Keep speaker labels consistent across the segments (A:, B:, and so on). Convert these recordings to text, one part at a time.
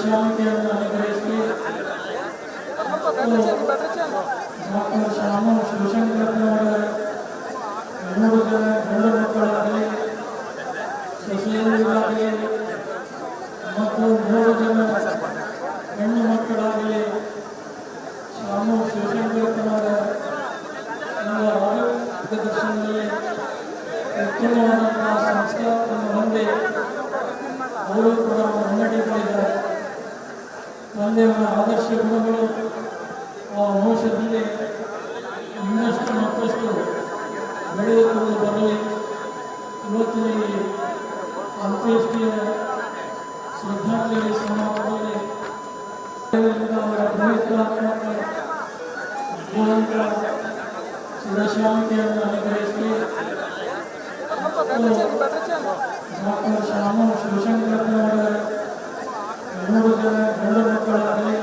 A: ಶಾಂತಿಯನ್ನು ಅನುಗ್ರಹಿಸಿ ಡಾಕ್ಟರ್ ಶ್ಯಾಮ ಶಿವಶಂಕರನವರ 3 ಜನ ಗಂಡು ಮಕ್ಕಳಾಗಲಿ ಸೊಸೆಯರಿಗಾಗಲಿ ಮತ್ತು 3 ಜನ ಹೆಣ್ಣು ಮಕ್ಕಳಾಗಲಿ ಶ್ಯಾಮ ಶಿವಶಂಕರನವರ ಮಾರ್ಗದರ್ಶನದಲ್ಲಿ ಉತ್ತಮವಾದಂತಹ ಸಂಸ್ಕಾರವನ್ನು ಹೊಂದಿ ಅವರು ಕೂಡ ಮುನ್ನಡೆಯಲಿದ್ದಾರೆ. ತಂದೆಯವರ ಆದರ್ಶ ಗುಣಗಳು ಆ ವಂಶದಲ್ಲಿ ಇನ್ನಷ್ಟು ಮತ್ತಷ್ಟು ಬೆಳೆದುಕೊಂಡು ಬರಲಿ. ಇವತ್ತಿನ ಈ ಅಂತ್ಯೇಷ್ಟಿಯ ಶ್ರದ್ಧಾಂಜಲಿ ಸಮಾರಂಭದಲ್ಲಿ ಅವರ ಪವಿತ್ರಾತ್ಮಕ ಜೀವಂತ ಶಿವಶಾಂತಿಯನ್ನು ಅನುಗ್ರಹಿಸಿ ಡಾಕ್ಟರ್ ಶ್ಯಾಮ ಶಿವಶಂಕರನವರ 3 ಜನ ಗಂಡು ಮಕ್ಕಳಾಗಲಿ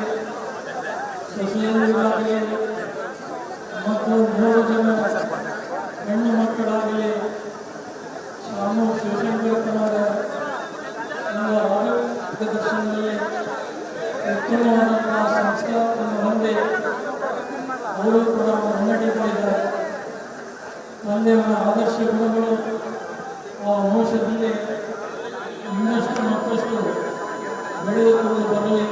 A: ಸೊಸೆಯರಿಗಾಗಲಿ ಮತ್ತು 3 ಜನ ಹೆಣ್ಣು ಮಕ್ಕಳಾಗಲಿ ಶ್ಯಾಮ ಶಿವಶಂಕರನವರ ಮಾರ್ಗದರ್ಶನದಲ್ಲಿ ಉತ್ತಮವಾದಂತಹ ಸಂಸ್ಕಾರವನ್ನು ಹೊಂದಿ ಅವರು ಕೂಡ ಮುನ್ನಡೆಯಲಿದ್ದಾರೆ. ತಂದೆಯವರ ಆದರ್ಶ ಗುಣಗಳು ಆ ವಂಶದಲ್ಲಿ ಇನ್ನಷ್ಟು ಮತ್ತಷ್ಟು ಬೆಳೆದುಕೊಂಡು ಬರಲಿ.